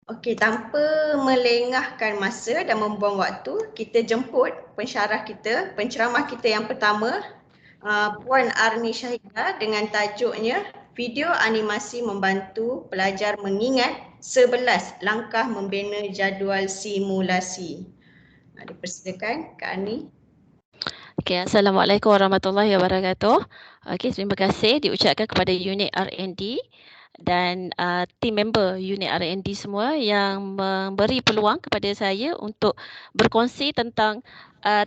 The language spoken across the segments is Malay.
Okey, tanpa melengahkan masa dan membuang waktu, kita jemput pensyarah kita, penceramah kita yang pertama, Puan Arni Syahidah dengan tajuknya Video Animasi Membantu Pelajar Mengingat 11 Langkah Membina Jadual Simulasi. Dipersilakan Kak Arni. Okay, Assalamualaikum warahmatullahi wabarakatuh. Okay, terima kasih diucapkan kepada unit R&D dan team member unit R&D semua yang memberi peluang kepada saya untuk berkongsi tentang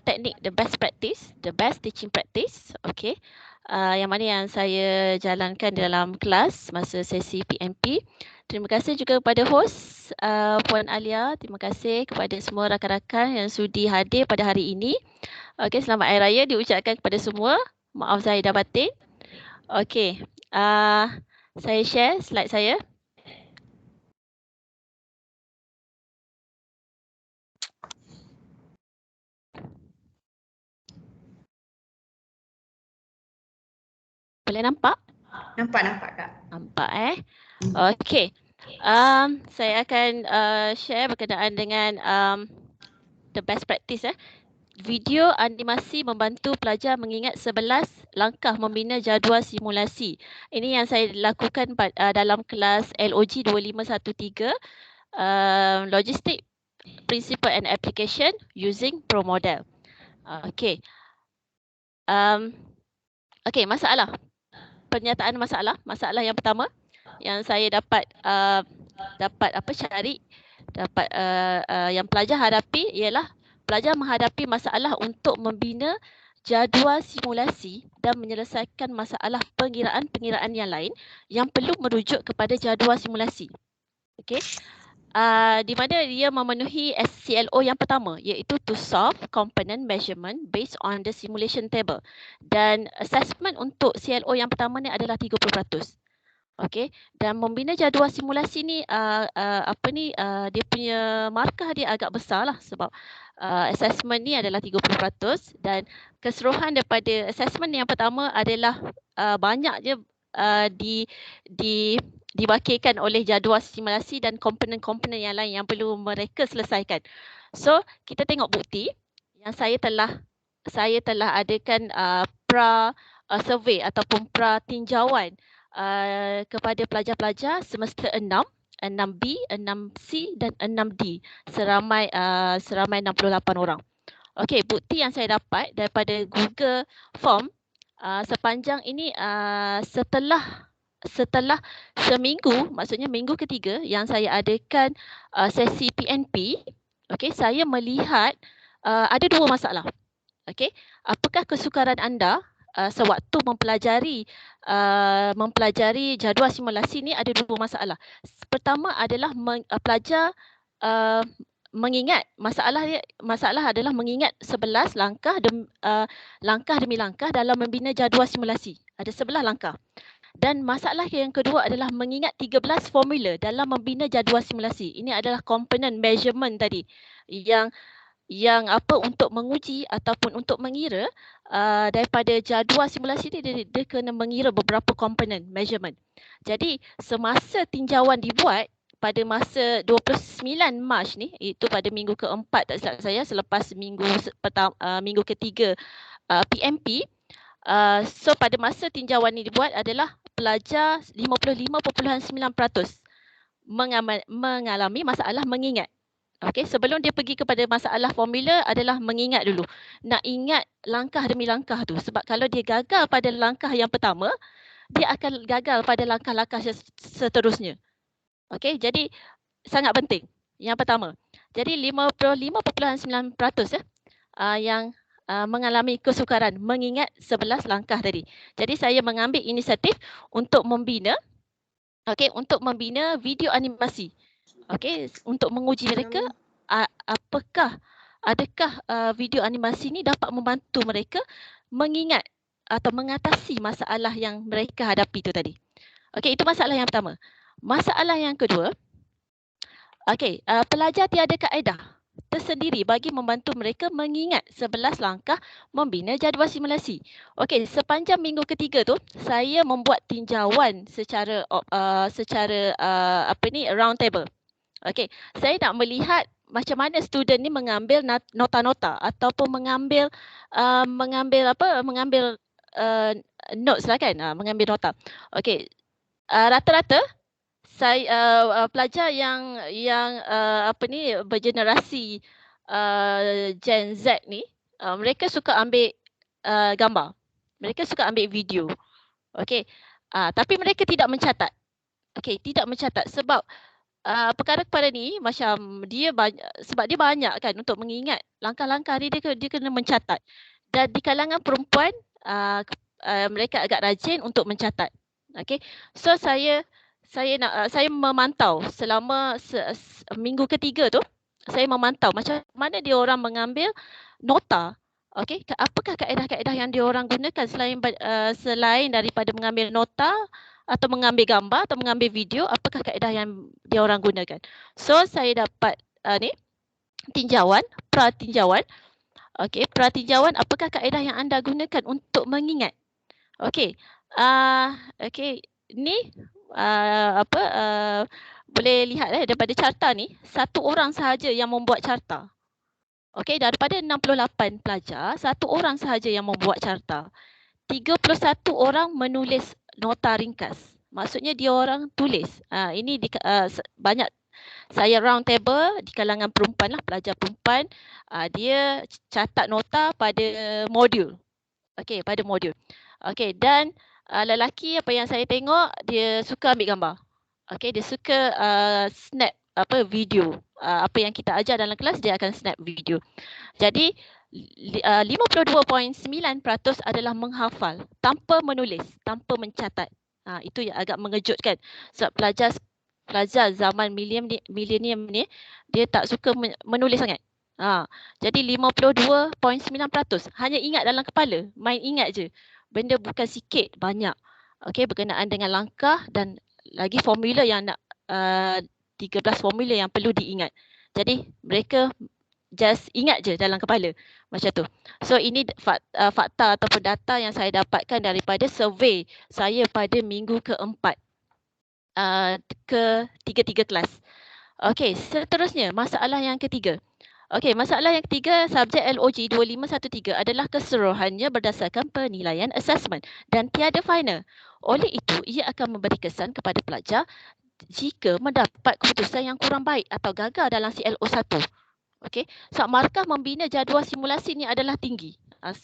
teknik the best practice, the best teaching practice. Okay, yang mana yang saya jalankan dalam kelas masa sesi PMP. Terima kasih juga kepada host Puan Alia. Terima kasih kepada semua rakan-rakan yang sudi hadir pada hari ini. Okey, selamat Hari Raya diucapkan kepada semua. Maaf zahir dan batin. Okey, saya share slide saya. Boleh nampak? Nampak Kak. Nampak Okey. Saya akan share berkenaan dengan the best practice Video animasi membantu pelajar mengingat 11 langkah membina jadual simulasi. Ini yang saya lakukan dalam kelas LOG 2513, Logistic Principle and Application using Pro Model. Okey. Okey, masalah. Pernyataan masalah. Masalah yang pertama yang saya dapat cari, yang pelajar hadapi ialah pelajar menghadapi masalah untuk membina jadual simulasi dan menyelesaikan masalah pengiraan-pengiraan yang lain yang perlu merujuk kepada jadual simulasi. Okey. Di mana dia memenuhi CLO yang pertama iaitu to solve component measurement based on the simulation table, dan assessment untuk CLO yang pertama ni adalah 30%. Okey, dan membina jadual simulasi ni dia punya markah dia agak besar lah sebab assessment ni adalah 30% dan keseluruhan daripada assessment yang pertama adalah banyak je dibakirkan oleh jadual simulasi dan komponen-komponen yang lain yang perlu mereka selesaikan. So, kita tengok bukti yang saya telah adakan survey ataupun tinjauan kepada pelajar-pelajar semester 6, 6B, 6C dan 6D seramai 68 orang. Okey, bukti yang saya dapat daripada Google Form sepanjang ini setelah seminggu, maksudnya minggu ketiga yang saya adakan sesi PNP, okey, saya melihat ada dua masalah. Okey, apakah kesukaran anda sewaktu mempelajari jadual simulasi ni? Ada dua masalah. Pertama adalah pelajar mengingat masalah adalah mengingat 11 langkah demi langkah dalam membina jadual simulasi. Ada 11 langkah. Dan masalah yang kedua adalah mengingat 13 formula dalam membina jadual simulasi. Ini adalah komponen measurement tadi yang untuk menguji ataupun untuk mengira daripada jadual simulasi ni dia kena mengira beberapa komponen measurement. Jadi semasa tinjauan dibuat pada masa 29 Mac ni, itu pada minggu keempat tak silap saya, selepas minggu ketiga PMP. So pada masa tinjauan ni dibuat adalah pelajar 55.9% mengalami masalah mengingat. Okey, sebelum dia pergi kepada masalah formula adalah mengingat dulu. Nak ingat langkah demi langkah tu. Sebab kalau dia gagal pada langkah yang pertama, dia akan gagal pada langkah-langkah seterusnya. Okey, jadi sangat penting. Yang pertama. Jadi 55.9% yang mengalami kesukaran mengingat 11 langkah tadi. Jadi saya mengambil inisiatif untuk membina video animasi. Okey, untuk menguji mereka adakah video animasi ni dapat membantu mereka mengingat atau mengatasi masalah yang mereka hadapi tu tadi. Okey, itu masalah yang pertama. Masalah yang kedua, okey, pelajar tiada kaedah tersendiri bagi membantu mereka mengingat 11 langkah membina jadual simulasi. Okey, sepanjang minggu ketiga tu saya membuat tinjauan secara round table. Okey, saya nak melihat macam mana student ni mengambil nota-nota ataupun mengambil notes lah kan, mengambil nota. Okey, rata-rata saya pelajar yang bergenerasi Gen Z ni, mereka suka ambil gambar. Mereka suka ambil video. Okey. Tapi mereka tidak mencatat. Okey, tidak mencatat sebab perkara-perkara ni macam sebab dia banyak kan untuk mengingat langkah-langkah ni, dia kena mencatat. Dan di kalangan perempuan mereka agak rajin untuk mencatat. Okey. So saya memantau selama minggu ketiga tu, saya memantau macam mana dia orang mengambil nota. Okey, apakah kaedah-kaedah yang dia orang gunakan selain daripada mengambil nota atau mengambil gambar atau mengambil video, apakah kaedah yang dia orang gunakan. So saya dapat pratinjauan. Okey, pratinjauan apakah kaedah yang anda gunakan untuk mengingat. Okey. Okey, ni boleh lihat daripada carta ni, satu orang sahaja yang membuat carta. Okey, daripada 68 pelajar, satu orang sahaja yang membuat carta. 31 orang menulis nota ringkas. Maksudnya dia orang tulis. Ini banyak saya round table di kalangan perempuan lah, pelajar perempuan. Dia catat nota pada modul. Okey, pada modul. Okey, dan lelaki apa yang saya tengok, dia suka ambil gambar. Okey, dia suka snap video. Apa yang kita ajar dalam kelas, dia akan snap video. Jadi 52.9% adalah menghafal tanpa menulis, tanpa mencatat. Itu yang agak mengejutkan. Sebab pelajar zaman milenium ni, dia tak suka menulis sangat. Jadi 52.9% hanya ingat dalam kepala, main ingat je. Benda bukan sikit, banyak. Okey, berkenaan dengan langkah dan lagi formula yang nak 13 formula yang perlu diingat. Jadi mereka just ingat je dalam kepala macam tu. So ini fakta ataupun data yang saya dapatkan daripada survey saya pada minggu keempat ke tiga kelas. Okey, seterusnya masalah yang ketiga. Okey, masalah yang ketiga, subjek LOG 2513 adalah keseluruhannya berdasarkan penilaian assessment dan tiada final. Oleh itu, ia akan memberi kesan kepada pelajar jika mendapat keputusan yang kurang baik atau gagal dalam CLO1. Okey, sebab markah membina jadual simulasi ni adalah tinggi.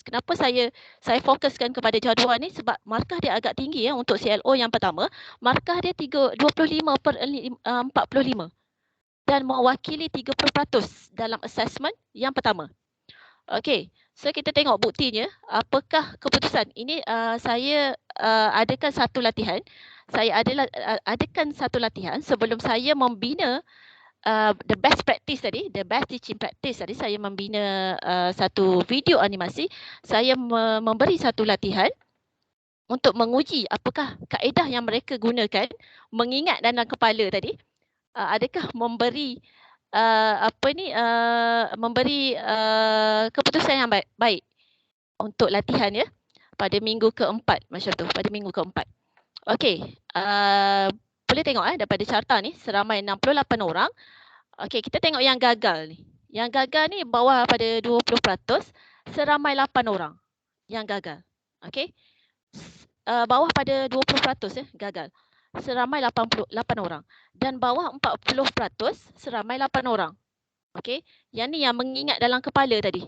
Kenapa saya fokuskan kepada jadual ni? Sebab markah dia agak tinggi untuk CLO yang pertama. Markah dia 25/45 dan mewakili 30% dalam assessment yang pertama. Okey, so kita tengok buktinya. Apakah keputusan? Ini saya adakan satu latihan. Saya adakan satu latihan sebelum saya membina the best practice tadi, the best teaching practice tadi. Saya membina satu video animasi. Saya memberi satu latihan untuk menguji apakah kaedah yang mereka gunakan mengingat dalam kepala tadi. Adakah memberi memberi keputusan yang baik untuk latihan ya pada minggu keempat macam tu, pada minggu keempat. Okey, boleh tengok daripada carta ni seramai 68 orang. Okey, kita tengok yang gagal ni. Yang gagal ni bawah pada 20%, seramai 8 orang yang gagal. Okey. Bawah pada 20% gagal. Seramai 88 orang dan bawah 40% seramai 8 orang. Okey, yang ni yang mengingat dalam kepala tadi.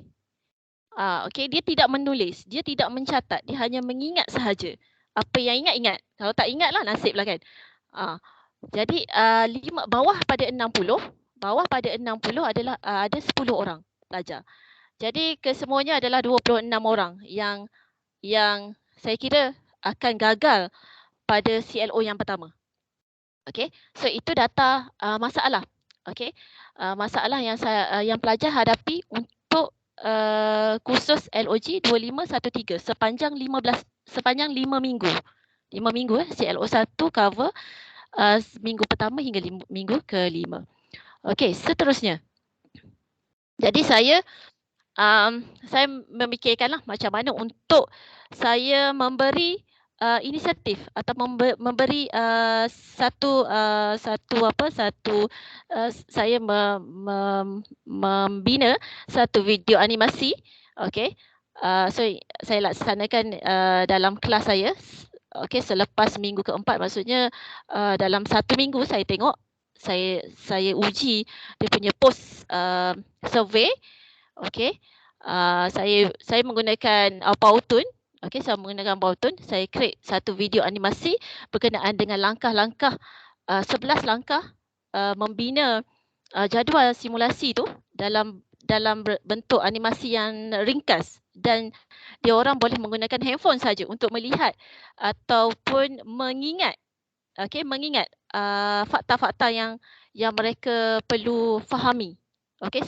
Okey, dia tidak menulis, dia tidak mencatat, dia hanya mengingat sahaja. Apa yang ingat. Kalau tak ingatlah nasiblah kan. Jadi bawah pada 60 adalah ada 10 orang pelajar. Jadi kesemuanya adalah 26 orang yang saya kira akan gagal pada CLO yang pertama. Okey, so itu data masalah. Okey, masalah yang pelajar hadapi untuk kursus LOG 2513 sepanjang 5 minggu. 5 minggu CLO 1 cover minggu pertama hingga minggu ke-5. Okey, seterusnya. Jadi saya memikirkanlah macam mana untuk saya memberi inisiatif atau memberi saya membina satu video animasi, okey. So saya laksanakan dalam kelas saya, okey, selepas minggu keempat, maksudnya dalam 1 minggu saya tengok, saya uji dia punya post survey, okey. Saya menggunakan Powtoon. Okey, saya menggunakan Powtoon. Saya create satu video animasi berkenaan dengan langkah-langkah 11 langkah membina jadual simulasi tu dalam bentuk animasi yang ringkas, dan dia orang boleh menggunakan handphone saja untuk melihat ataupun mengingat, okey, mengingat fakta-fakta yang mereka perlu fahami. Okey.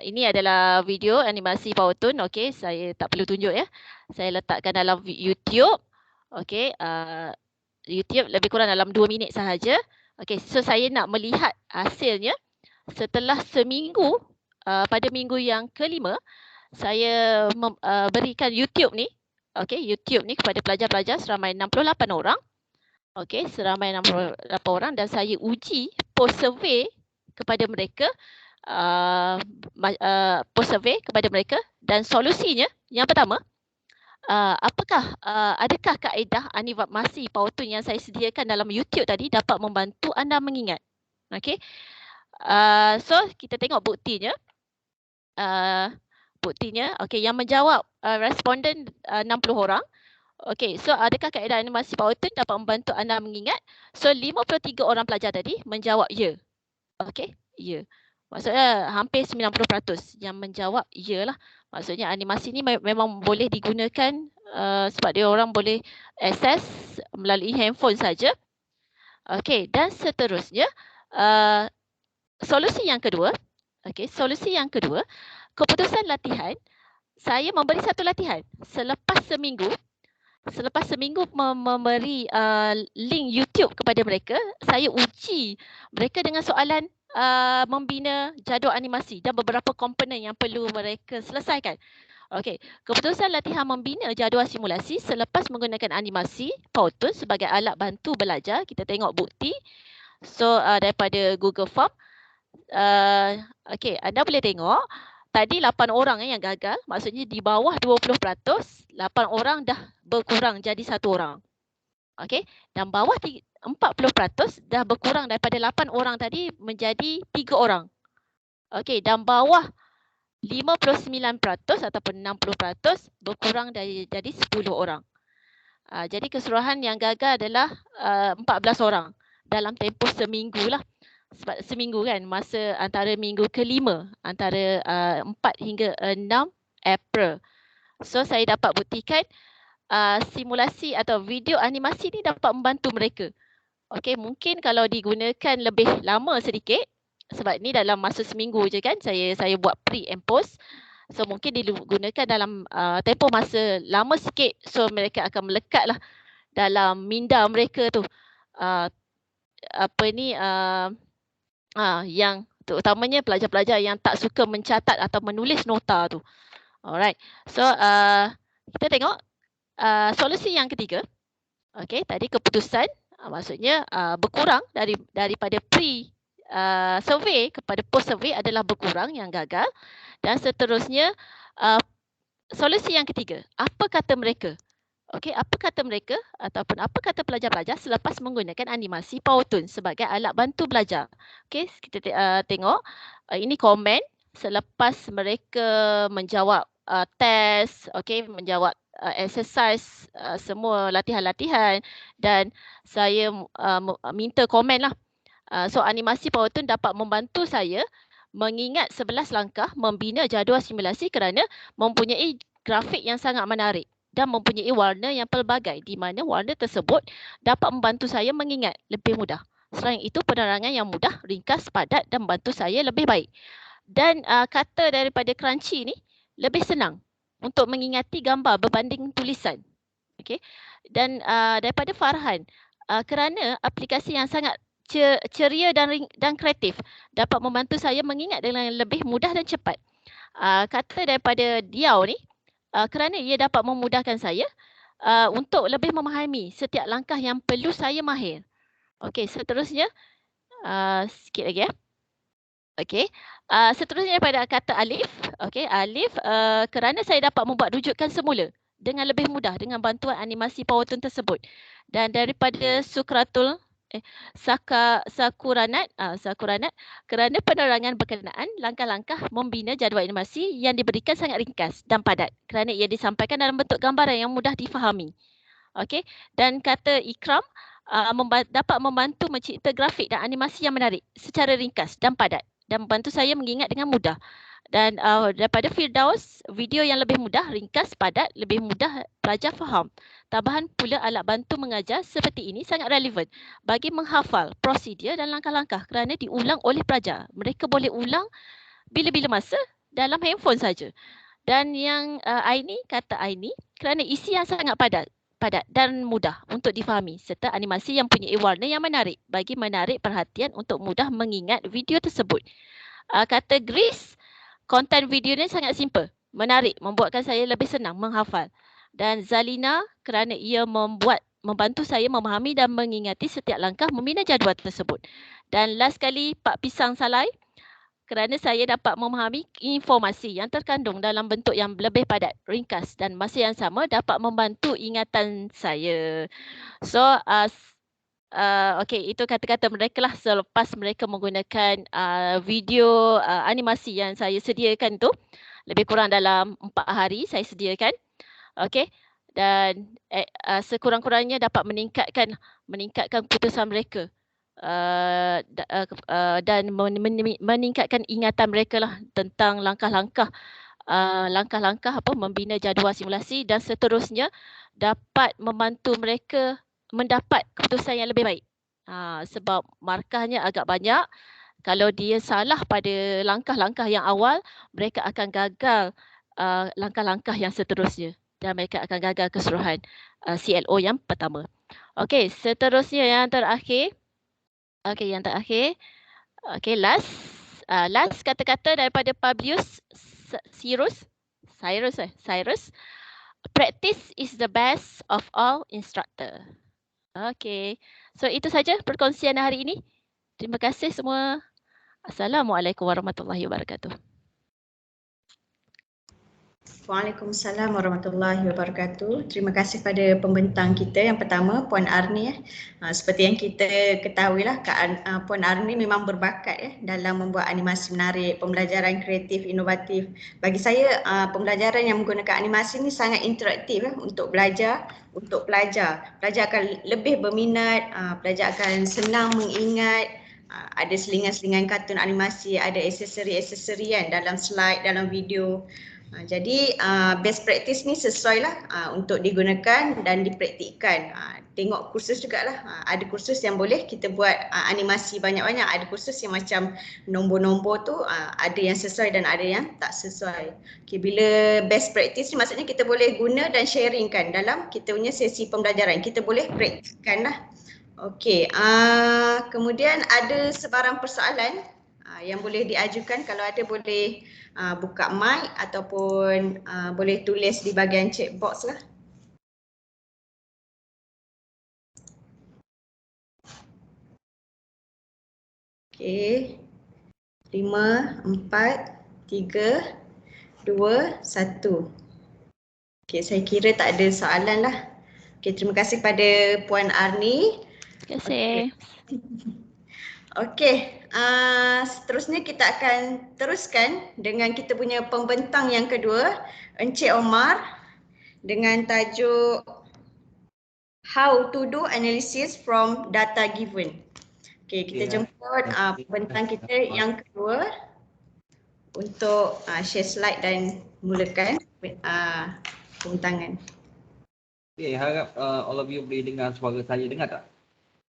Ini adalah video animasi Powtoon. Okey, saya tak perlu tunjuk ya. Saya letakkan dalam YouTube. Okey, YouTube lebih kurang dalam 2 minit sahaja. Okey, so saya nak melihat hasilnya setelah seminggu. Pada minggu yang kelima, saya berikan YouTube ni, okey, YouTube ni kepada pelajar-pelajar seramai 68 orang. Okey, seramai 68 orang, dan saya uji post survey kepada mereka. Post survey kepada mereka, dan solusinya yang pertama, adakah kaedah animasi Powtoon yang saya sediakan dalam YouTube tadi dapat membantu anda mengingat? Okey. So kita tengok buktinya. Okey, yang menjawab responden 60 orang. Okey, so adakah kaedah animasi Powtoon dapat membantu anda mengingat? So 53 orang pelajar tadi menjawab ya. Okey, ya. Maksudnya hampir 90% yang menjawab ya lah. Maksudnya animasi ni memang boleh digunakan sebab dia orang boleh akses melalui handphone saja. Okey, dan seterusnya solusi yang kedua. Okey, solusi yang kedua, keputusan latihan. Saya memberi satu latihan selepas seminggu memberi link YouTube kepada mereka. Saya uji mereka dengan soalan membina jadual animasi dan beberapa komponen yang perlu mereka selesaikan. Okey, keputusan latihan membina jadual simulasi selepas menggunakan animasi Powtoon sebagai alat bantu belajar. Kita tengok bukti. So daripada Google Form. Okey, anda boleh tengok tadi 8 orang yang gagal, maksudnya di bawah 20%, 8 orang dah berkurang jadi 1 orang. Okey, dan bawah 40% dah berkurang daripada 8 orang tadi menjadi 3 orang. Okey, dan bawah 59% ataupun 60% berkurang jadi 10 orang. Jadi keseluruhan yang gagal adalah 14 orang dalam tempoh seminggu lah. Sebab seminggu kan, masa antara minggu kelima, antara 4 hingga 6 April. So saya dapat buktikan simulasi atau video animasi ni dapat membantu mereka. Okey, mungkin kalau digunakan lebih lama sedikit, sebab ni dalam masa seminggu je kan, saya buat pre and post. So mungkin digunakan dalam tempoh masa lama sikit, so mereka akan melekat lah dalam minda mereka tu. Yang terutamanya pelajar-pelajar yang tak suka mencatat atau menulis nota tu. Alright, so kita tengok solusi yang ketiga. Okey, tadi keputusan maksudnya berkurang daripada survey kepada post survey adalah berkurang yang gagal, dan seterusnya solusi yang ketiga. Apa kata mereka? Okey, apa kata mereka ataupun apa kata pelajar-pelajar selepas menggunakan animasi Powtoon sebagai alat bantu belajar? Okey, kita tengok ini komen selepas mereka menjawab test, okey, menjawab exercise, semua latihan-latihan, dan saya minta komen lah. So animasi Powtoon dapat membantu saya mengingat 11 langkah membina jadual simulasi kerana mempunyai grafik yang sangat menarik dan mempunyai warna yang pelbagai, di mana warna tersebut dapat membantu saya mengingat lebih mudah. Selain itu, penerangan yang mudah, ringkas, padat dan membantu saya lebih baik. Dan kata daripada Crunchy ni lebih senang untuk mengingati gambar berbanding tulisan. Okey. Dan daripada Farhan, kerana aplikasi yang sangat ceria dan kreatif dapat membantu saya mengingat dengan lebih mudah dan cepat. Kata daripada Diau ni, kerana ia dapat memudahkan saya untuk lebih memahami setiap langkah yang perlu saya mahir. Okey, seterusnya sikit lagi ya. Okey, seterusnya pada kata alif. Okey, alif kerana saya dapat membuat rujukan semula dengan lebih mudah dengan bantuan animasi PowerToon tersebut. Dan daripada Sakuranat kerana penerangan berkenaan langkah-langkah membina jadual animasi yang diberikan sangat ringkas dan padat kerana ia disampaikan dalam bentuk gambaran yang mudah difahami. Okey, dan kata ikram dapat membantu mencipta grafik dan animasi yang menarik secara ringkas dan padat dan membantu saya mengingat dengan mudah. Dan daripada Firdaus, video yang lebih mudah, ringkas, padat, lebih mudah pelajar faham. Tambahan pula alat bantu mengajar seperti ini sangat relevan bagi menghafal prosedur dan langkah-langkah kerana diulang oleh pelajar. Mereka boleh ulang bila-bila masa dalam handphone saja. Dan yang Aini, kata Aini, kerana isi yang sangat padat dan mudah untuk difahami serta animasi yang punya warna yang menarik bagi menarik perhatian untuk mudah mengingat video tersebut. Kata Grace, konten video ni sangat simple, menarik, membuatkan saya lebih senang menghafal. Dan Zalina, kerana ia membantu saya memahami dan mengingati setiap langkah membina jadual tersebut. Dan last kali Pak Pisang Salai, kerana saya dapat memahami informasi yang terkandung dalam bentuk yang lebih padat, ringkas dan masa yang sama dapat membantu ingatan saya. So, okey, itu kata-kata mereka lah selepas mereka menggunakan video animasi yang saya sediakan tu. Lebih kurang dalam 4 hari saya sediakan. Okey. Dan sekurang-kurangnya dapat meningkatkan keputusan mereka. Dan meningkatkan ingatan mereka lah tentang langkah-langkah membina jadual simulasi dan seterusnya dapat membantu mereka mendapat keputusan yang lebih baik. Sebab markahnya agak banyak. Kalau dia salah pada langkah-langkah yang awal, mereka akan gagal langkah-langkah yang seterusnya dan mereka akan gagal keseluruhan CLO yang pertama. Okey, seterusnya yang terakhir. Okey, yang terakhir. Okey, last kata-kata daripada Publius Cyrus. Practice is the best of all instructor. Okey. So itu saja perkongsian hari ini. Terima kasih semua. Assalamualaikum warahmatullahi wabarakatuh. Waalaikumsalam warahmatullahi wabarakatuh. Terima kasih pada pembentang kita yang pertama, Puan Arni. Seperti yang kita ketahui lah, Puan Arni memang berbakat dalam membuat animasi menarik, pembelajaran kreatif, inovatif. Bagi saya, pembelajaran yang menggunakan animasi ni sangat interaktif untuk belajar, untuk pelajar. Pelajar akan lebih berminat, pelajar akan senang mengingat. Ada selingan-selingan kartun animasi, ada aksesori-aksesori kan dalam slide, dalam video. Jadi best practice ni sesuai lah untuk digunakan dan dipraktikkan. Tengok kursus jugalah. Ada kursus yang boleh kita buat animasi banyak-banyak. Ada kursus yang macam nombor-nombor tu ada yang sesuai dan ada yang tak sesuai. Okay, bila best practice ni maksudnya kita boleh guna dan sharingkan dalam kita punya sesi pembelajaran. Kita boleh praktikkan lah. Okey, kemudian ada sebarang persoalan yang boleh diajukan. Kalau ada boleh buka mic ataupun boleh tulis di bahagian chat box lah. Okey, 5, 4, 3, 2, 1. Okey, saya kira tak ada soalan lah. Okey, terima kasih pada Puan Arni. Terima kasih. Okey, seterusnya kita akan teruskan dengan kita punya pembentang yang kedua, Encik Omar, dengan tajuk How to do analysis from data given. Okey, kita jemput pembentang kita yang kedua untuk share slide dan mulakan pembentangan. Okay, harap all of you boleh dengar suara saya. Dengar tak?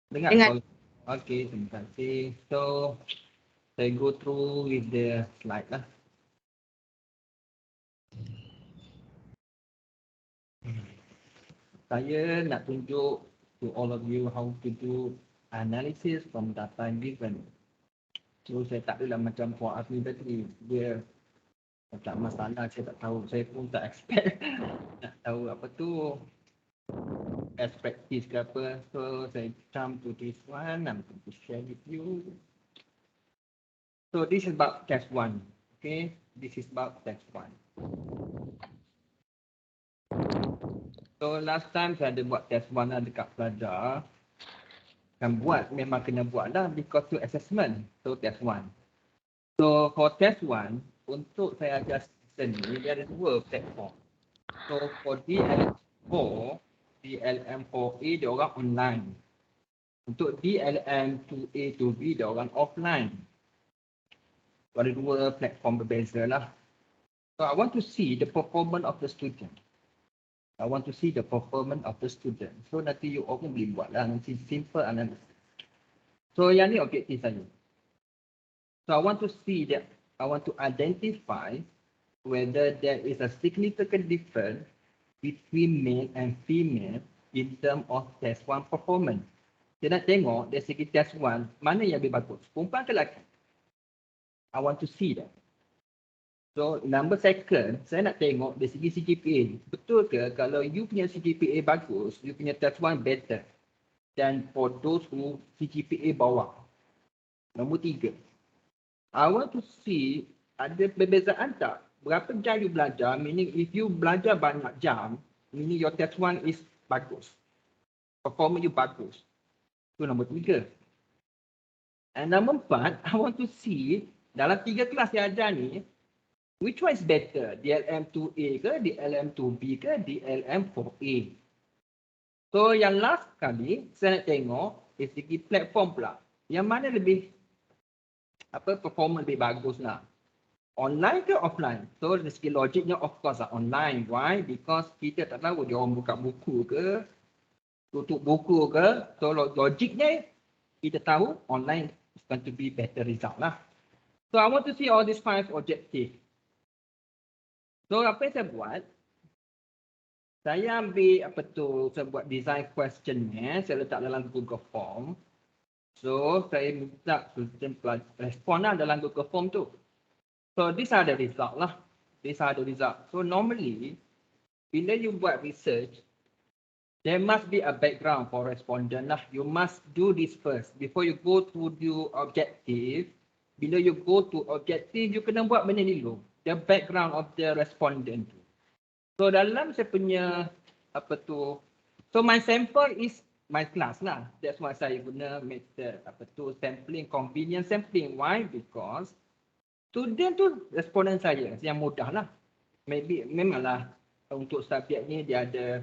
Dengar. Suara. Okay, terima kasih. So, saya go through with the slide lah. Saya nak tunjuk to all of you how to do analysis from data given. So, saya tak adalah macam Puan Asmi tadi. Dia Tak masalah, saya tak tahu. Saya pun tak expect nak tahu apa tu best practice ke apa. So saya jump to this one. I'm going to share with you. So this is about test 1. Okay, this is about test 1. So last time saya ada buat test 1 lah dekat pelajar. Kan buat, memang kena buat lah because to assessment. So test 1. So for test 1, untuk saya ajar ni, dia ada 2 platform. So for DLM4, DLM4A dia orang online. Untuk DLM2A to B dia orang offline. So, ada 2 platform berbeza lah. So I want to see the performance of the student. I want to see the performance of the student. So nanti you all boleh buat lah, nanti simple analysis. So yang ni objektif saya. So I want to see that, I want to identify whether there is a significant difference between male and female in terms of test 1 performance. Saya nak tengok dari segi test 1, mana yang lebih bagus, perempuan ke lelaki? I want to see that. So number second, saya nak tengok dari segi CGPA. Betul ke kalau you punya CGPA bagus, you punya test 1 better than for those who CGPA bawah. Nombor 3, I want to see ada perbezaan tak? Berapa jam you belajar, meaning if you belajar banyak jam, meaning your test 1 is bagus. Performance you bagus. Itu nombor 3. And number 4, I want to see dalam 3 kelas yang ajar ni, which one is better? DLM2A ke, DLM2B ke, DLM4A? So yang last kali, saya nak tengok dari segi platform pula. Yang mana lebih, performance lebih bagus lah. Online ke offline? So dari segi logiknya of course lah online. Why? Because kita tak tahu dia orang buka buku ke, tutup buku ke. So logiknya kita tahu online is going to be better result lah. So I want to see all these 5 objectives. So apa yang saya buat? Saya ambil saya buat design questionnaire, saya letak dalam Google Form. So saya minta student respon lah dalam Google Form tu. So these are the result lah. These are the result. So normally, bila you buat research, there must be a background for respondent lah. You must do this first. Before you go to the objective, bila you go to objective, you kena buat benda ni dulu. The background of the respondent tu. So dalam saya punya so my sample is my class lah. That's why saya guna method sampling, convenient sampling. Why? Because student tu responden saya yang mudah lah. Memanglah untuk subjek ni dia ada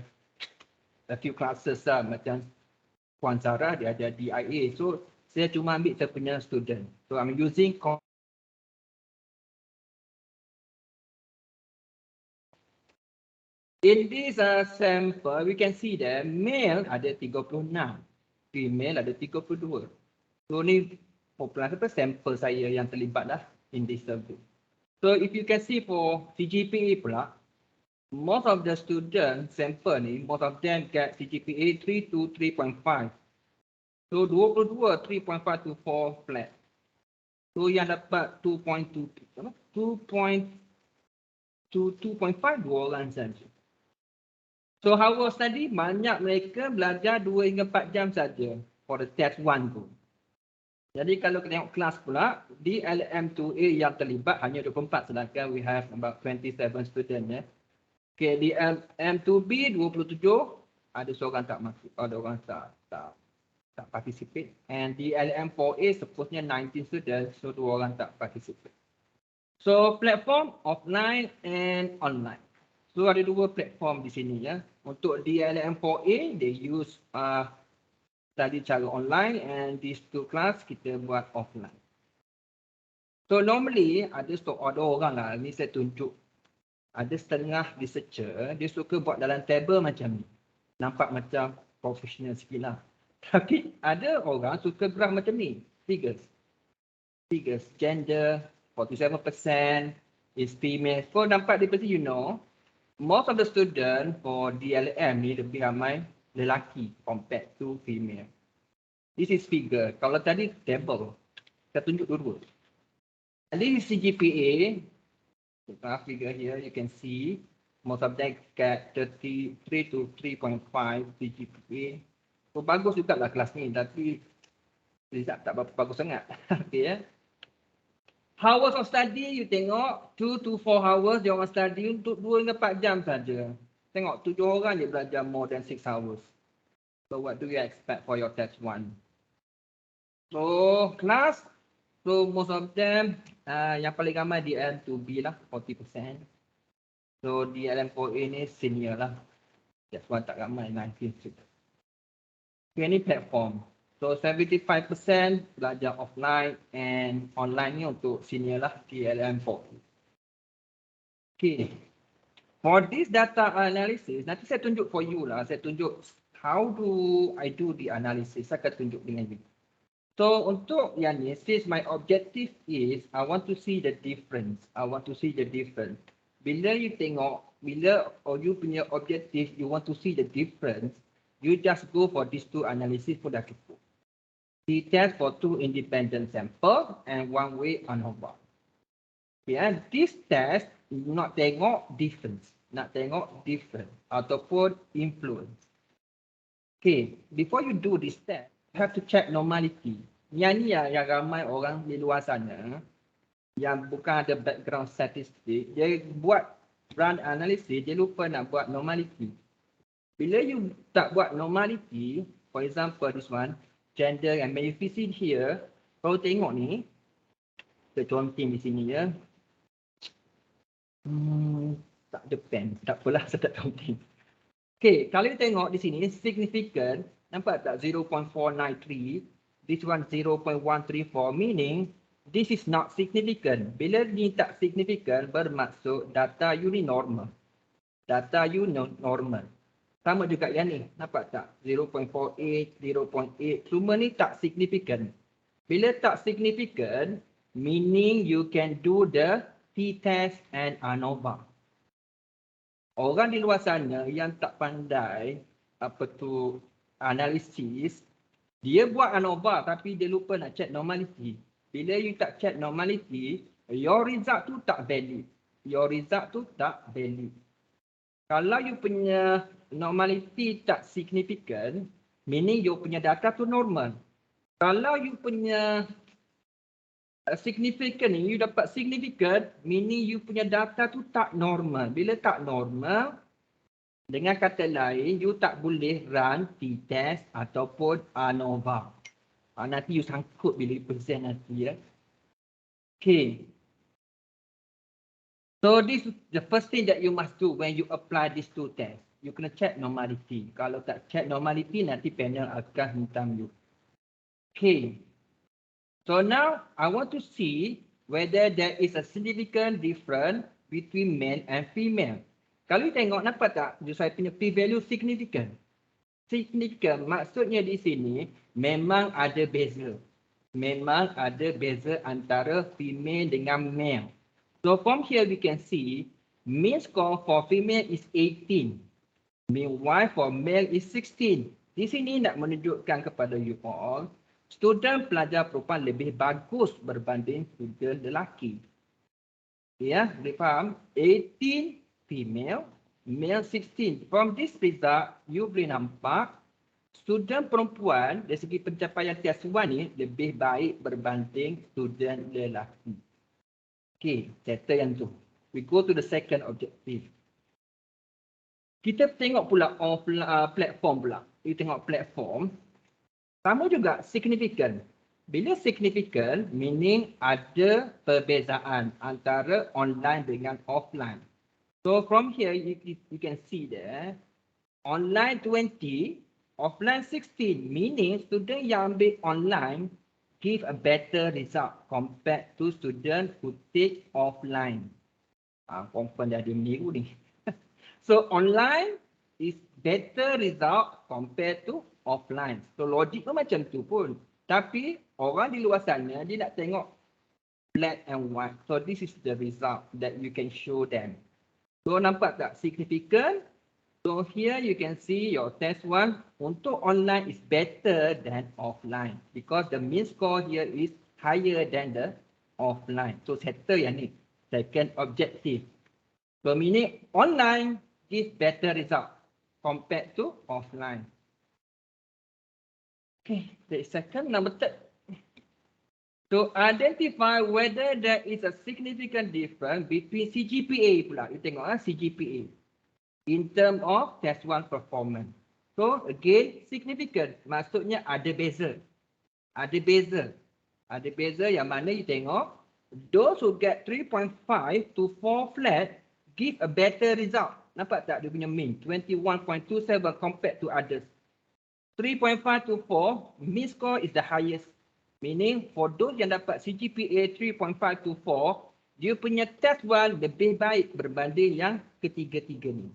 a few classes lah, macam Puan Sarah dia ada DIA. So saya cuma ambil saya punya student. So I'm using in this sample, we can see that male ada 36, female ada 32. So ni populasi sampel saya yang terlibat lah in this survey. So if you can see for CGPA pula, most of the student sample ni, most of them get CGPA 3 to 3.5. So 22, 3.5 to 4 flat. So yang dapat 2.2 to 2.5 dua orang saja. So how was tadi? Banyak mereka belajar 2 hingga 4 jam saja for the test 1 tu. Jadi kalau kita tengok kelas pula, di LM2A yang terlibat hanya 24 sedangkan we have about 27 student ya. Okay, di LM2B 27 ada seorang tak masuk, ada orang tak participate. And di LM4A sepatutnya 19 students, so 2 orang tak participate. So platform offline and online. So ada 2 platform di sini ya. Untuk di LM4A they use tadi cara online, and these 2 class kita buat offline. So normally ada orang lah, ni saya tunjuk. Ada setengah researcher, dia suka buat dalam table macam ni. Nampak macam professional sikit lah. Tapi ada orang suka graph macam ni. Figures, gender, 47% is female. So nampak di sini, most of the student for DLM ni lebih ramai lelaki compared to female. This is figure. Kalau tadi table, saya tunjuk dua-dua. This is CGPA. figure here, you can see most of them get 3 to 3.5 GPA. So bagus juga lah kelas ni, tapi result tak berapa bagus sangat. Okay, ya. Hours of study, you tengok 2 to 4 hours dia orang study untuk 2 hingga 4 jam saja. Tengok 7 orang dia belajar more than 6 hours. So what do you expect for your test 1? So class, so most of them yang paling ramai di LM2B lah, 40%. So di LM4A ni senior lah. Test 1 tak ramai, 19 students. Ini platform. So 75% belajar offline and online ni untuk senior lah di LM4. Okay. For this data analysis, nanti saya tunjuk for you lah. Saya tunjuk how do I do the analysis. Saya akan tunjuk dengan you. So untuk yang ni, since my objective is I want to see the difference. Bila you tengok, you punya objective, you want to see the difference, you just go for these 2 analysis pun dah cukup. The test for 2 independent sample and 1 way ANOVA. Okay, and this test nak tengok difference, ataupun influence. Okay, before you do this test, you have to check normality. Yang ni yang ramai orang di luar sana yang bukan ada background statistik, dia buat run analysis, dia lupa nak buat normality. Bila you tak buat normality, for example this one, gender and male visit here, kalau tengok ni, kita counting di sini ya. Tak ada pen, tak apalah saya tak counting. Okay, kalau you tengok di sini, significant, nampak tak 0.493, this one 0.134, meaning this is not significant. Bila ni tak significant, bermaksud data you ni normal. Sama juga yang ni, nampak tak? 0.48, 0.8, semua ni tak significant. Bila tak significant, meaning you can do the t-test and ANOVA. Orang di luar sana yang tak pandai analisis, dia buat ANOVA tapi dia lupa nak check normality. Bila you tak check normality, your result tu tak valid. Kalau you punya normality tak significant, meaning you punya data tu normal. Kalau you punya significant ni, you dapat significant, meaning you punya data tu tak normal. Bila tak normal, dengan kata lain, you tak boleh run t-test ataupun ANOVA. Nanti you sangkut bila you present nanti ya. Okay. So this is the first thing that you must do when you apply these 2 tests. You kena check normality. Kalau tak check normality, nanti panel akan hitam you. Okay. So now I want to see whether there is a significant difference between male and female. Kalau you tengok, nampak tak saya punya p-value significant? Significant maksudnya di sini memang ada beza. Antara female dengan male. So from here we can see mean score for female is 18. Meanwhile for male is 16. Di sini nak menunjukkan kepada you all, student pelajar perempuan lebih bagus berbanding student lelaki. Ya, boleh faham? 18 female, male 16. From this result, you boleh nampak student perempuan dari segi pencapaian test 1 ni lebih baik berbanding student lelaki. Okay, settle yang tu. We go to the second objective. Kita tengok pula platform pula. Kita tengok platform. Sama juga significant. Bila significant, meaning ada perbezaan antara online dengan offline. So from here, you can see there, online 20, offline 16, meaning student yang ambil online give a better result compared to student who take offline. Confirm dia ada meniru ni. So online is better result compared to offline. So logik pun macam tu pun. Tapi orang di luar sana dia nak tengok black and white. So this is the result that you can show them. So nampak tak significant? So here you can see your test 1 untuk online is better than offline because the mean score here is higher than the offline. So settle yang ni. second objective. So meaning online gives better result compared to offline. Okay, the second, number third. To identify whether there is a significant difference between CGPA pula. You tengok CGPA in terms of test 1 performance. So again, significant. Maksudnya ada beza. Ada beza. Ada beza yang mana you tengok, those who get 3.5 to 4 flat give a better result. Nampak tak dia punya mean? 21.27 compared to others. 3.5 to 4, mean score is the highest. Meaning for those yang dapat CGPA 3.5 to 4, dia punya test 1 lebih baik berbanding yang ketiga-tiga ni.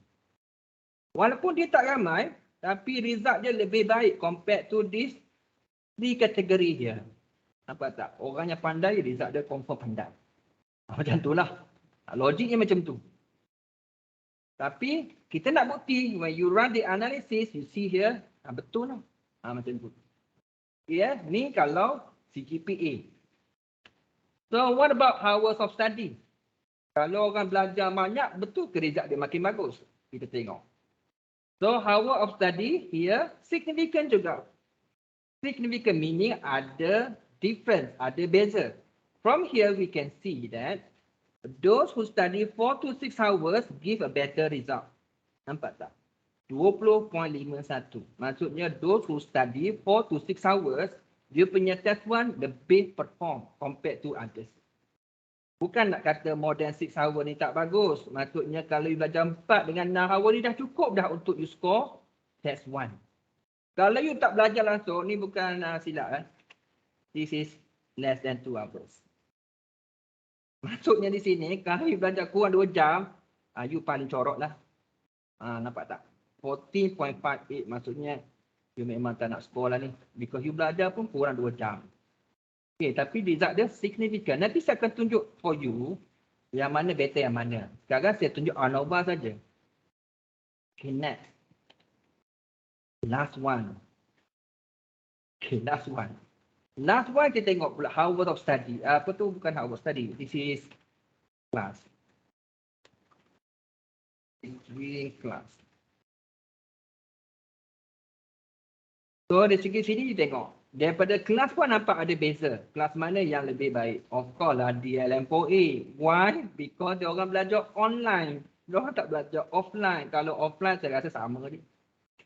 Walaupun dia tak ramai, tapi result dia lebih baik compared to this 3 kategori dia. Nampak tak? Orang yang pandai, result dia confirm pandai. Macam tu lah. Logiknya macam tu. Tapi kita nak bukti, when you run the analysis, you see here, betul lah. Macam tu. Ya, ni kalau CGPA. So what about hours of study? Kalau orang belajar banyak, betul ke result dia makin bagus? Kita tengok. So hour of study here significant juga. Significant meaning ada difference, ada beza. From here we can see that those who study 4 to 6 hours give a better result. Nampak tak? 20.51. Maksudnya those who study 4 to 6 hours, dia punya test 1 lebih perform compared to others. Bukan nak kata more than 6 hours ni tak bagus. Maksudnya kalau you belajar 4 dengan 6 hours ni dah cukup dah untuk you score test 1. Kalau you tak belajar langsung, ni bukan silap. This is less than 2 hours. Maksudnya di sini, kalau you belajar kurang 2 jam, you paling corot lah. Nampak tak? 14.58 maksudnya you memang tak nak score lah ni. Because you belajar pun kurang 2 jam. Okay, tapi result dia significant. Nanti saya akan tunjuk for you yang mana better yang mana. Sekarang saya tunjuk ANOVA saja. Okay, next. Last one. Okay, last one. Last one kita tengok pula hours of study. Apa tu bukan hours of study. This is class. Reading class. So dari segi sini you tengok. Daripada kelas pun nampak ada beza. Kelas mana yang lebih baik? Of course lah DLM4A. Why? Because dia orang belajar online. Dia orang tak belajar offline. Kalau offline saya rasa sama ni.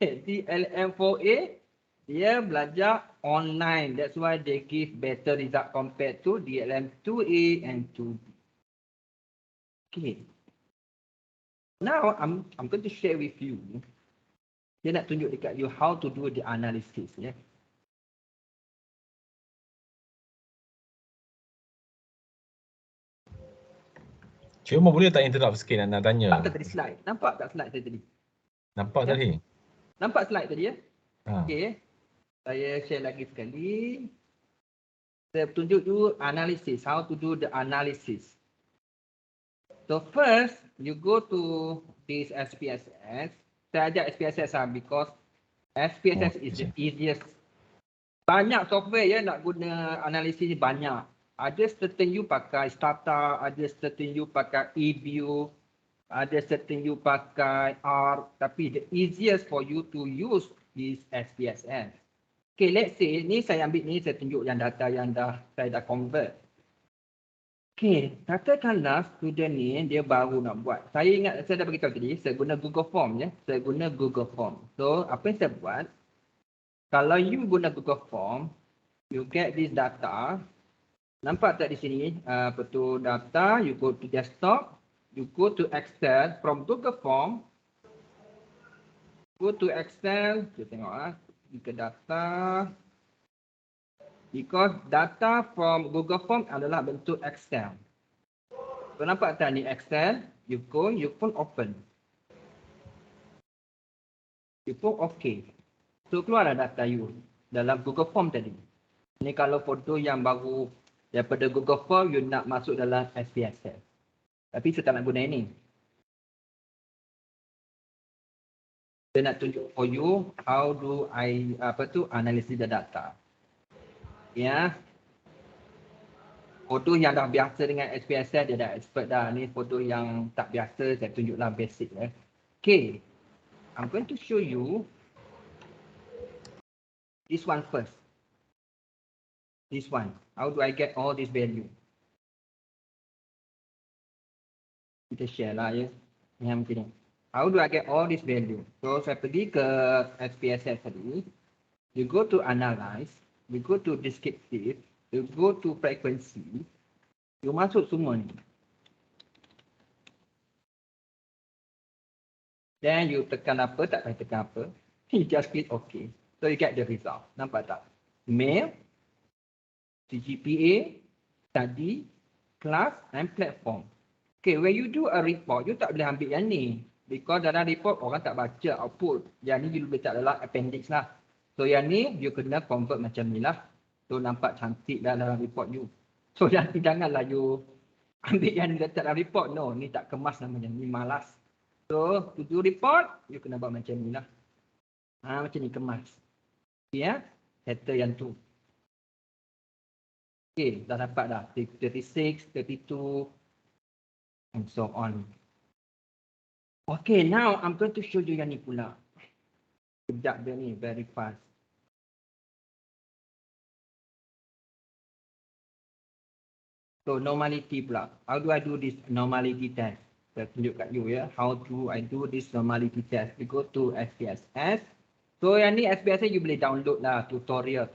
DLM4A dia belajar online. That's why they give better result compared to DLM2A and 2B. Okay. Now I'm going to share with you. Dia nak tunjuk dekat you how to do the analysis. Yeah. Cuma boleh tak interrupt sikit nak tanya? Nampak tak tadi slide? Nampak tak slide saya tadi? Nampak ya? Tadi? Nampak slide tadi ya? Ha. Okey. Saya share lagi sekali. Saya tunjuk you analysis. How to do the analysis. So first, you go to this SPSS. Saya ajak SPSS because SPSS is the easiest. Banyak software ya nak guna analisis banyak. Ada certain you pakai Stata, ada certain you pakai eView, ada certain you pakai R. Tapi the easiest for you to use is SPSS. Okay, let's say ni saya ambil ni, saya tunjuk yang data yang saya dah convert. Okay, katakanlah student ni dia baru nak buat. Saya ingat saya dah beritahu tadi, saya guna Google Form ya. Saya guna Google Form. So, apa yang saya buat? Kalau you guna Google Form, you get this data. Nampak tak di sini? Apa tu data, you go to desktop, you go to Excel from Google Form. Go to Excel, kita tengok ke data. Because data from Google Form adalah bentuk Excel. So nampak tak ni Excel, you go, you pun open. You pun OK. So keluarlah data you dalam Google Form tadi. Ni kalau foto yang baru daripada Google Form, you nak masuk dalam SPSS. Tapi saya tak nak guna ini. Saya nak tunjuk for you how do I analysis the data. Ya. Foto yang dah biasa dengan SPSS dia dah expert dah. Ni foto yang tak biasa, saya tunjuklah basic ya. Okay, I'm going to show you this one first. This one, how do I get all this value? Kita share lah ya. Yang macam ni. How do I get all this value? So saya pergi ke SPSS tadi. You go to analyze, you go to descriptive, you go to frequency, you masuk semua ni. Then you tekan apa, tak payah tekan apa. You just click OK. So you get the result. Nampak tak? Mail, CGPA, study, class and platform. Okay, when you do a report, you tak boleh ambil yang ni. Because dalam report orang tak baca output. Yang ni you letak dalam appendix lah. So yang ni you kena convert macam ni lah. So nampak cantik dah dalam report you. So nanti janganlah you ambil yang letak dalam report. No, ni tak kemas namanya. Ni malas. So to do report, you kena buat macam ni lah. Macam ni kemas. Okay ya. Settle yang tu. Okay, dah dapat dah. 36, 32 and so on. Okay, now I'm going to show you yang ni pula. Kejap dia ni, very fast. So normality pula. How do I do this normality test? Saya tunjuk kat you ya. How do I do this normality test? You go to SPSS. So yang ni SPSS you boleh download lah tutorial.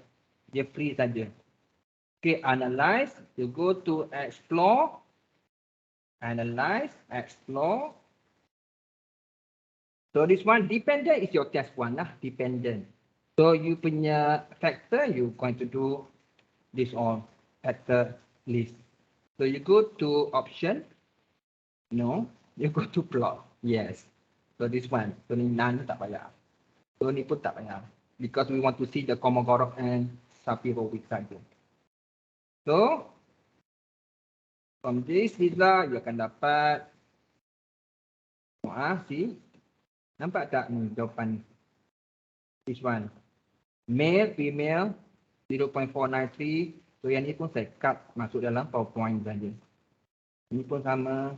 Dia free saja. Okay, analyze. You go to explore. Analyze, explore. So this one dependent is your test one lah, dependent. So you punya factor, you going to do this on factor list. So you go to option, no, you go to plot, yes. So this one, so ni none tak payah. So ni pun tak payah. Because we want to see the Kolmogorov and Shafirovic saja. So from this result, you akan dapat, see. Nampak tak ni jawapan? This one. Male, female, 0.493. So yang ni pun saya cut masuk dalam PowerPoint saja. Ini pun sama.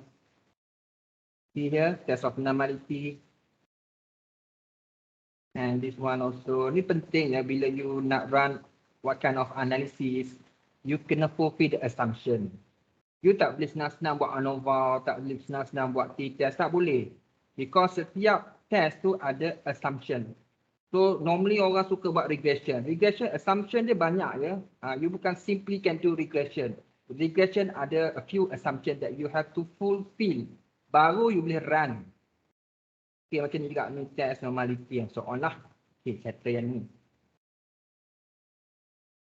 See here, test of normality. And this one also. Ni penting ya bila you nak run what kind of analysis. You kena fulfill the assumption. You tak boleh senang-senang buat ANOVA, tak boleh senang-senang buat t-test, tak boleh. Because setiap test tu ada assumption. So normally orang suka buat regression. Regression assumption dia banyak ya. You bukan simply can do regression. Regression ada a few assumption that you have to fulfill. Baru you boleh run. Okay, macam ni juga ni test normality and so on lah. Okay, settle yang ni.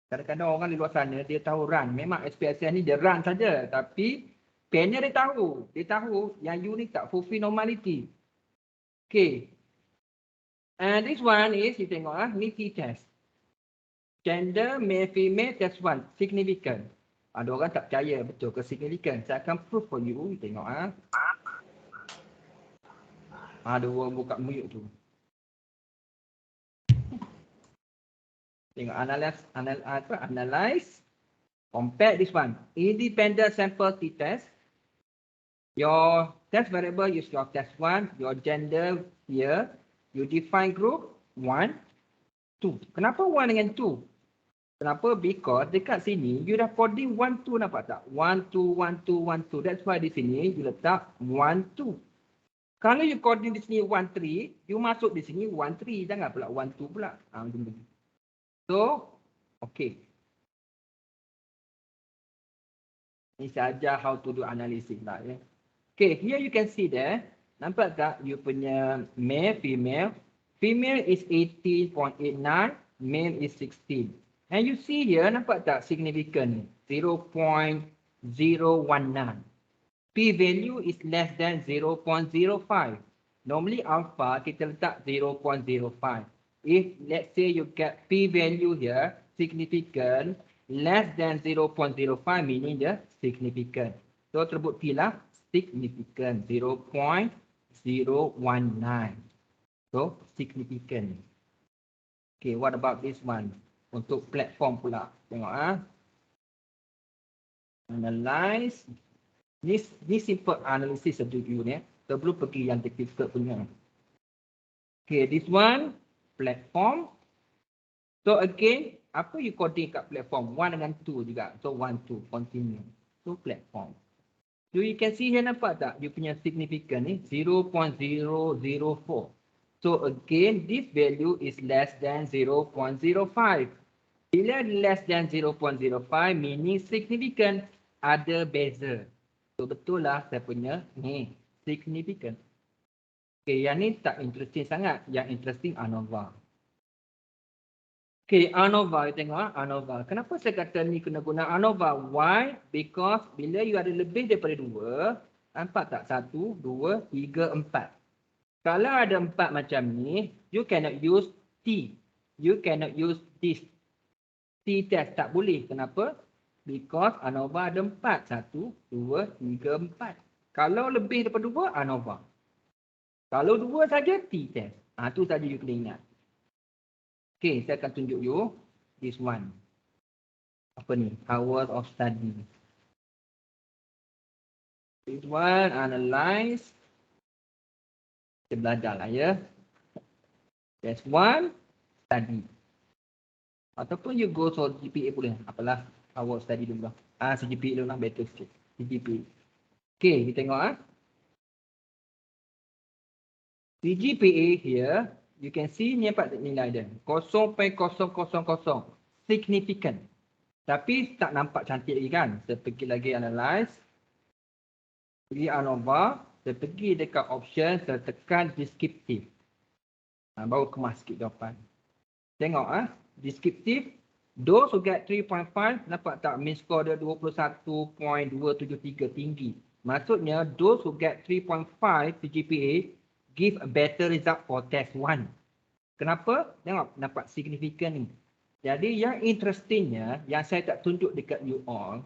Kadang-kadang orang di luar sana dia tahu run. Memang SPSS ni dia run saja. Tapi panel dia tahu. Dia tahu yang you ni tak fulfill normality. Okay. And this one is, you tengok ni t-test. Gender, male, female, test 1. Significant. Ada orang tak percaya betul ke significant. Saya akan prove for you. Tengok ada orang buka mute tu. Tengok analyze. Compare this one. Independent sample t-test. Your test variable is your test 1, your gender here. You define group 1, 2. Kenapa 1 dengan 2? Kenapa? Because dekat sini you dah coding 1, 2 nampak tak? 1, 2, 1, 2, 1, 2. That's why di sini you letak 1, 2. Kalau you coding di sini 1, 3, you masuk di sini 1, 3. Jangan pula 1, 2 pula. Macam begini. So, okay. Ini saja how to do analysis lah ya. Okay, here you can see there. Nampak tak you punya male, female. Female is 18.89, male is 16. And you see here, nampak tak significant? 0.019. P-value is less than 0.05. Normally alpha kita letak 0.05. If let's say you get P-value here, significant, less than 0.05 meaning the significant. So terbukti lah significant 0.019. So significant. Okay, what about this one? Untuk platform pula. Tengok Analyze. Ni simple analysis saja you ni. Sebelum pergi yang difficult punya. Okay, this one platform. So again, apa you coding kat platform? 1 dengan 2 juga. So 1, 2, continue. So platform. So you can see here, nampak tak? You punya significant ni 0.004. So again, this value is less than 0.05. Bila less than 0.05 meaning significant, ada beza. So betul lah saya punya ni significant. Okay, yang ni tak interesting sangat. Yang interesting ANOVA. Okay, ANOVA, you tengok ANOVA. Kenapa saya kata ni kena guna ANOVA? Why? Because bila you ada lebih daripada 2, nampak tak? 1, 2, 3, 4. Kalau ada 4 macam ni, you cannot use T. You cannot use this. T test tak boleh. Kenapa? Because ANOVA ada 4. 1, 2, 3, 4. Kalau lebih daripada 2, ANOVA. Kalau 2 saja, T test. Tu saja you kena ingat. Okay, saya akan tunjuk you this one. Apa ni? Hours of study. This one, analyze. Kita belajar lah ya. That's one, study. Ataupun you go to GPA boleh. Apalah, hours study dulu lah. CGPA dulu lah, better sikit. CGPA. Okay, kita tengok CGPA here. You can see ni apa nilai dia. 0.000. Significant. Tapi tak nampak cantik lagi kan. Saya pergi lagi analyze. Pergi ANOVA. Saya pergi dekat option. Saya tekan descriptive. Baru kemas sikit jawapan. Tengok descriptive. Those who get 3.5. Nampak tak mean score dia 21.273 tinggi. Maksudnya those who get 3.5 CGPA give a better result for test 1. Kenapa? Tengok, nampak signifikan ni. Jadi yang interestingnya, yang saya tak tunjuk dekat you all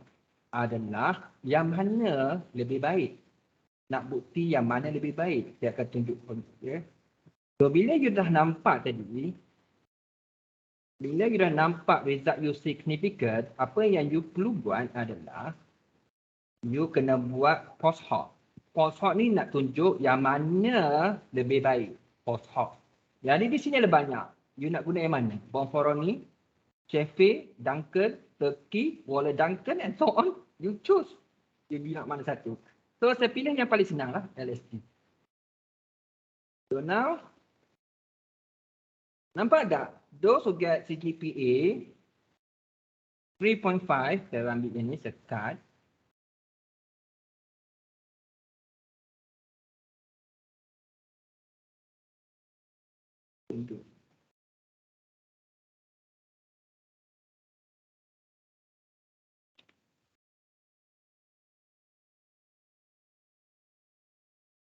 adalah yang mana lebih baik. Nak bukti yang mana lebih baik, saya akan tunjuk. Okay. So, bila you dah nampak tadi, bila you dah nampak result you significant, apa yang you perlu buat adalah you kena buat post hoc. Post hoc ni nak tunjuk yang mana lebih baik. Post hoc. Jadi di sini ada banyak. You nak guna yang mana? Bonferroni, Sheffield, Duncan, Turkey, Waller Duncan and so on. You choose. You nak mana satu. So saya pilih yang paling senang lah. LSD. So now. Nampak tak? Those who get CGPA 3.5. Saya ambil ini sekat. Tunjuk.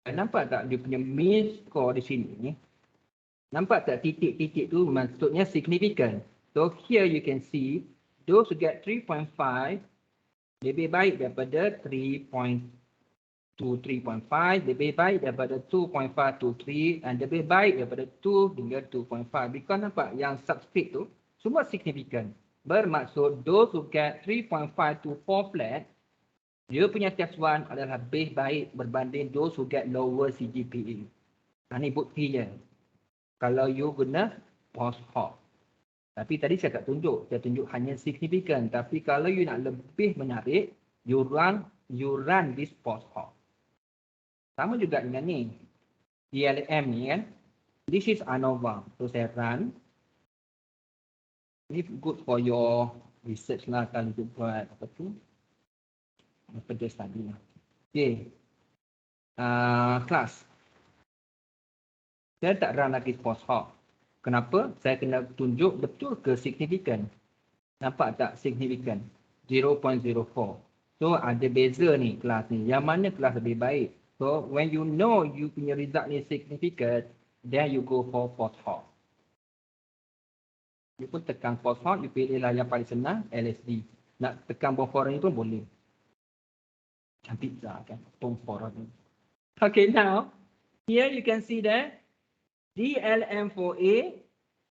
Nampak tak dia punya mean score di sini? Nampak tak titik-titik tu maksudnya significant. So here you can see those who get 3.5 lebih baik daripada 3.2, 3.5, lebih baik daripada 2.5 to 3 dan lebih baik daripada 2 hingga 2.5. Because nampak yang subscript tu semua significant. Bermaksud those who get 3.5 to 4 flat, dia punya test 1 adalah lebih baik berbanding those who get lower CGPA. Ini buktinya. Kalau you guna post hoc. Tapi tadi saya tak tunjuk. Saya tunjuk hanya significant. Tapi kalau you nak lebih menarik, you run this post hoc. Sama juga dengan ni. DLM ni kan. This is ANOVA. So saya run. Ini good for your research lah kalau you buat apa tu. Kerja study lah. Okay. Kelas. Saya tak run lagi post hoc. Kenapa? Saya kena tunjuk betul ke significant. Nampak tak significant? 0.04. So ada beza ni kelas ni. Yang mana kelas lebih baik? So when you know you punya result ni significant, then you go for post hoc. You pun tekan post hoc, you pilihlah yang paling senang, LSD. Nak tekan Bonferroni pun boleh. Cantik tak kan? Bonferroni. Okay, now here you can see that DLM4A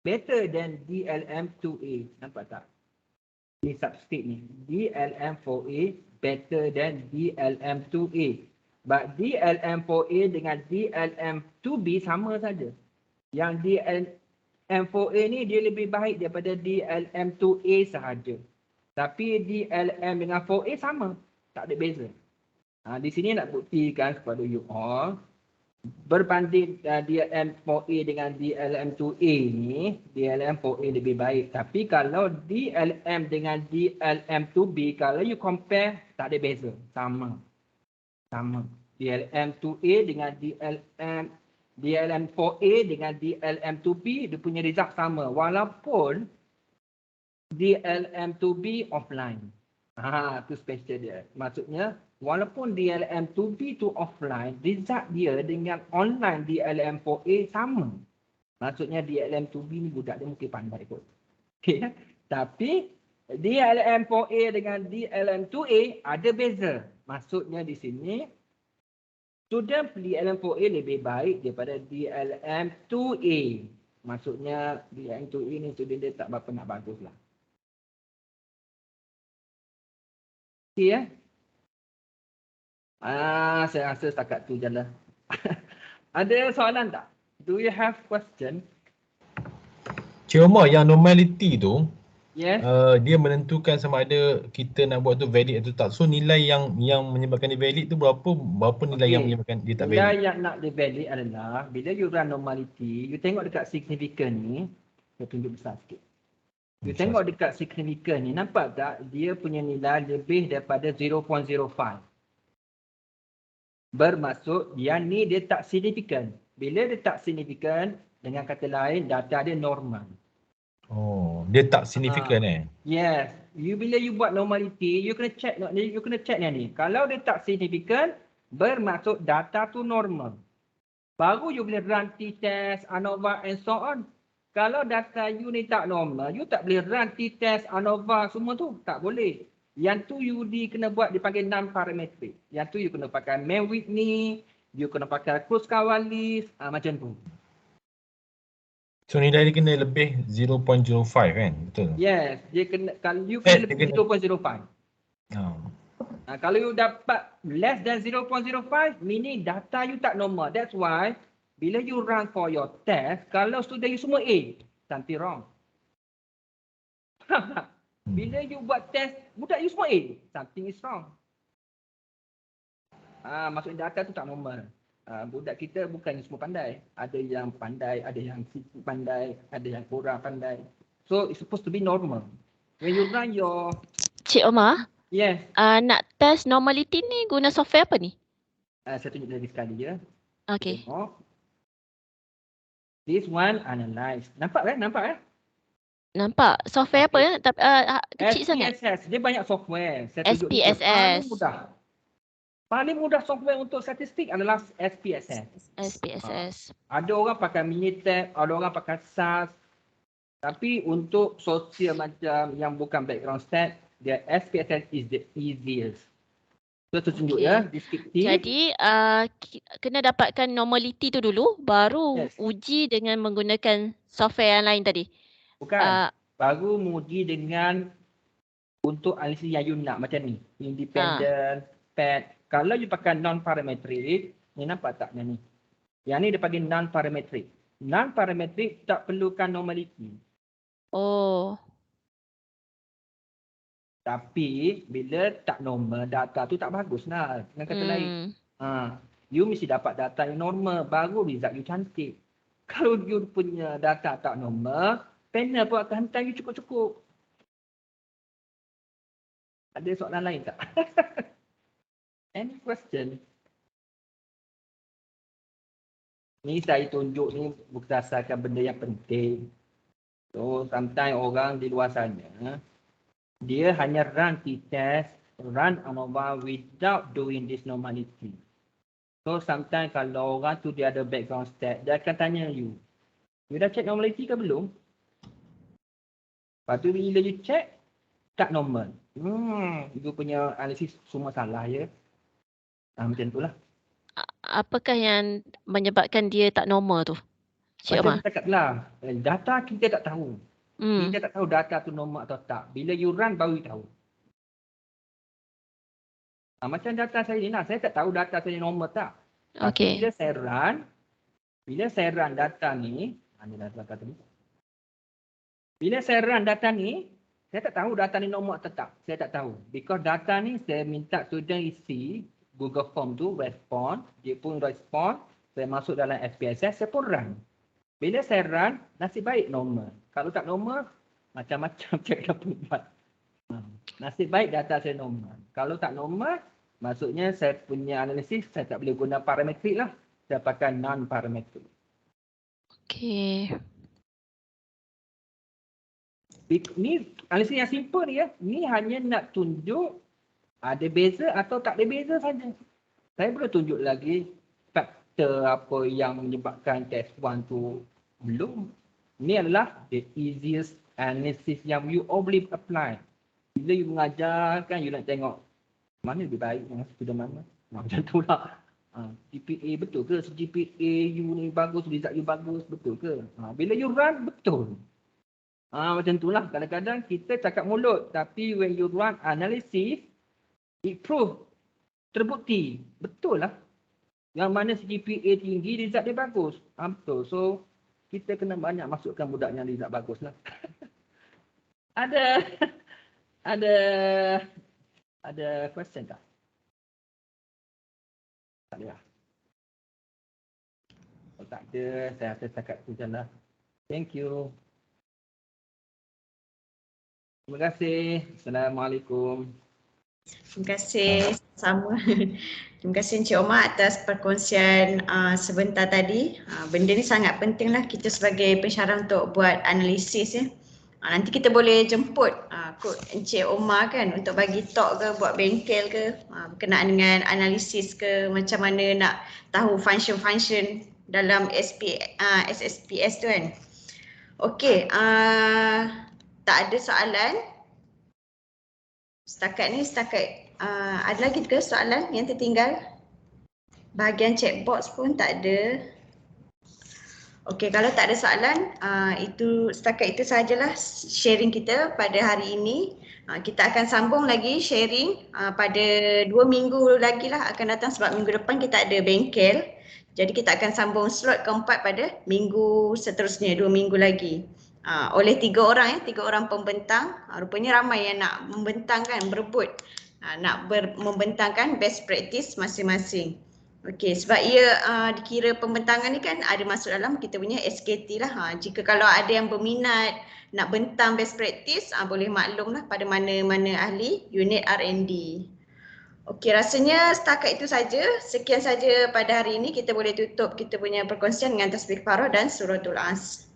better than DLM2A. Nampak tak? Ni substitute ni. DLM4A better than DLM2A. But DLM4A dengan DLM2B sama saja. Yang DLM4A ni dia lebih baik daripada DLM2A sahaja. Tapi DLM dengan 4A sama. Tak ada beza. Di sini nak buktikan kepada you all. Berbanding DLM4A dengan DLM2A ni, DLM4A lebih baik. Tapi kalau DLM dengan DLM2B, kalau you compare, tak ada beza. Sama. DLM2A dengan DLM4A dengan DLM2B, dia punya result sama. Walaupun DLM2B offline. Itu special dia. Maksudnya, walaupun DLM2B tu offline, result dia dengan online DLM4A sama. Maksudnya DLM2B ni budak dia mungkin pandai kot. Okay. Tapi DLM4A dengan DLM2A ada beza. Maksudnya di sini, student DLM4A lebih baik daripada DLM2A. Maksudnya DLM2A ni student dia tak berapa nak bagus lah. Okay ya. Saya rasa setakat tu je lah. Ada soalan tak? Do you have question? Cik Omar, yang normality tu, Yes. dia menentukan sama ada kita nak buat tu valid atau tak. So nilai yang menyebabkan dia valid tu berapa nilai yang menyebabkan dia tak valid? Nilai yang nak dia valid adalah bila you run normality, you tengok dekat significant ni, saya tunjuk besar sikit. You tengok dekat significant ni, nampak tak dia punya nilai lebih daripada 0.05. Bermaksud yang ni dia tak signifikan. Bila dia tak signifikan, dengan kata lain data dia normal. Oh, dia tak signifikan Yes. Bila you buat normality, you kena check ni. Kalau dia tak signifikan, bermaksud data tu normal. Baru you boleh run t-test, ANOVA and so on. Kalau data you ni tak normal, you tak boleh run t-test, ANOVA semua tu. Tak boleh. Yang tu you kena buat dipanggil non-parametric. Yang tu you kena pakai Mann-Whitney, you kena pakai Kruskal-Wallis, macam tu. So nilai dia kena lebih 0.05 kan? Betul? Yes, dia kena, kalau you kena lebih 0.05. Kalau you dapat less than 0.05, meaning data you tak normal. That's why, bila you run for your test, kalau student you semua A, something wrong. Bila you buat test, budak you semua A, something is wrong. Maksudnya data tu tak normal. Budak kita bukan semua pandai. Ada yang pandai, ada yang sikit pandai, ada yang kurang pandai. So, it's supposed to be normal. When you run your... Cik Omar, Yes. nak test normality ni guna software apa ni? Saya tunjuk lagi sekali ya. Okay. Tengok. This one analyze. Nampak kan? Nampak. Software apa ya? Kecil sangat. SPSS. Dia banyak software. Saya tunjuk SPSS. paling mudah. Paling mudah software untuk statistik adalah SPSS. SPSS. Ada orang pakai Minitab, ada orang pakai SAS. Tapi untuk sosial macam yang bukan background stat, dia SPSS is the easiest. So tunjuk ya, deskriptif. Jadi kena dapatkan normality tu dulu, baru Yes. uji dengan menggunakan software yang lain tadi. Bukan. Baru menguji dengan untuk analisis yang you nak macam ni. Independent, PET. Kalau you pakai non-parametric, ni nampak tak ni? Yang ni dia panggil non-parametric. Non-parametric tak perlukan normality. Oh. Tapi bila tak normal, data tu tak bagus lah. Dengan kata lain. You mesti dapat data yang normal, baru result you cantik. Kalau you punya data tak normal, panel pun akan hantar you cukup-cukup. Ada soalan lain tak? Any question? Ni saya tunjuk ni berdasarkan benda yang penting. So, sometimes orang di luar sana, dia hanya run t-test, run ANOVA without doing this normality. So, sometimes kalau orang tu dia ada background stat, dia akan tanya you dah check normality ke belum? Lepas tu bila you check, tak normal. You punya analisis semua salah ya. Macam tu lah. Apakah yang menyebabkan dia tak normal tu? Cik Macam Omar. cakap lah, data kita tak tahu. Kita tak tahu data tu normal atau tak. Bila you run baru you tahu. Macam data saya ni lah, saya tak tahu data saya normal tak. Tapi bila saya run data ni, bila saya run data ni, saya tak tahu data ni normal atau tak. Saya tak tahu. Because data ni saya minta student isi Google Form tu, respond. Dia pun respond. Saya masuk dalam SPSS, saya pun run. Bila saya run, nasib baik normal. Kalau tak normal, macam-macam saya dapat buat. Nasib baik data saya normal. Kalau tak normal, maksudnya saya punya analisis, saya tak boleh guna parametrik lah. Saya pakai non-parametrik. Okey. Ni analisis yang simple ni ya. Ni hanya nak tunjuk ada beza atau tak ada beza saja. Saya boleh tunjuk lagi faktor apa yang menyebabkan test 1 tu belum. Ini adalah the easiest analysis yang you all boleh apply. Bila you mengajar kan, you nak tengok mana lebih baik dengan student mana. Macam tu lah. GPA betul ke? GPA you ni bagus, result you bagus, betul ke? Bila you run, betul. Macam tu lah. Kadang-kadang kita cakap mulut, tapi when you run analysis, it prove, terbukti. Betul lah. Yang mana GPA tinggi, result dia bagus. Betul. So, kita kena banyak masukkan budak yang result bagus lah. Ada question tak? Tak ada. Kalau tak ada, saya rasa cakap tu je lah. Thank you. Terima kasih. Assalamualaikum. Terima kasih sama. Terima kasih Encik Omar atas perkongsian sebentar tadi. Benda ni sangat penting lah kita sebagai pensyarah untuk buat analisis ya. Nanti kita boleh jemput Encik Omar kan untuk bagi talk ke, buat bengkel ke, berkenaan dengan analisis ke, macam mana nak tahu function-function dalam SSPS tu kan. Okey, tak ada soalan. Setakat ada lagi ke soalan yang tertinggal? Bahagian chat box pun tak ada. Okey, kalau tak ada soalan, setakat itu sahajalah sharing kita pada hari ini. Kita akan sambung lagi sharing pada 2 minggu lagi lah akan datang sebab minggu depan kita ada bengkel. Jadi kita akan sambung slot keempat pada minggu seterusnya, 2 minggu lagi. Oleh 3 orang 3 orang pembentang. Rupanya ramai yang nak membentangkan, berebut. Nak membentangkan best practice masing-masing. Okey, sebab ia dikira pembentangan ni kan ada masuk dalam kita punya SKT lah. Jika kalau ada yang berminat nak bentang best practice, boleh maklum lah pada mana-mana ahli unit R&D. Okey, rasanya setakat itu saja. Sekian saja pada hari ini. Kita boleh tutup kita punya perkongsian dengan tasbih kafarah dan suratul As.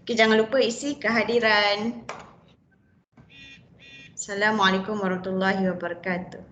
Okey, jangan lupa isi kehadiran. Assalamualaikum warahmatullahi wabarakatuh.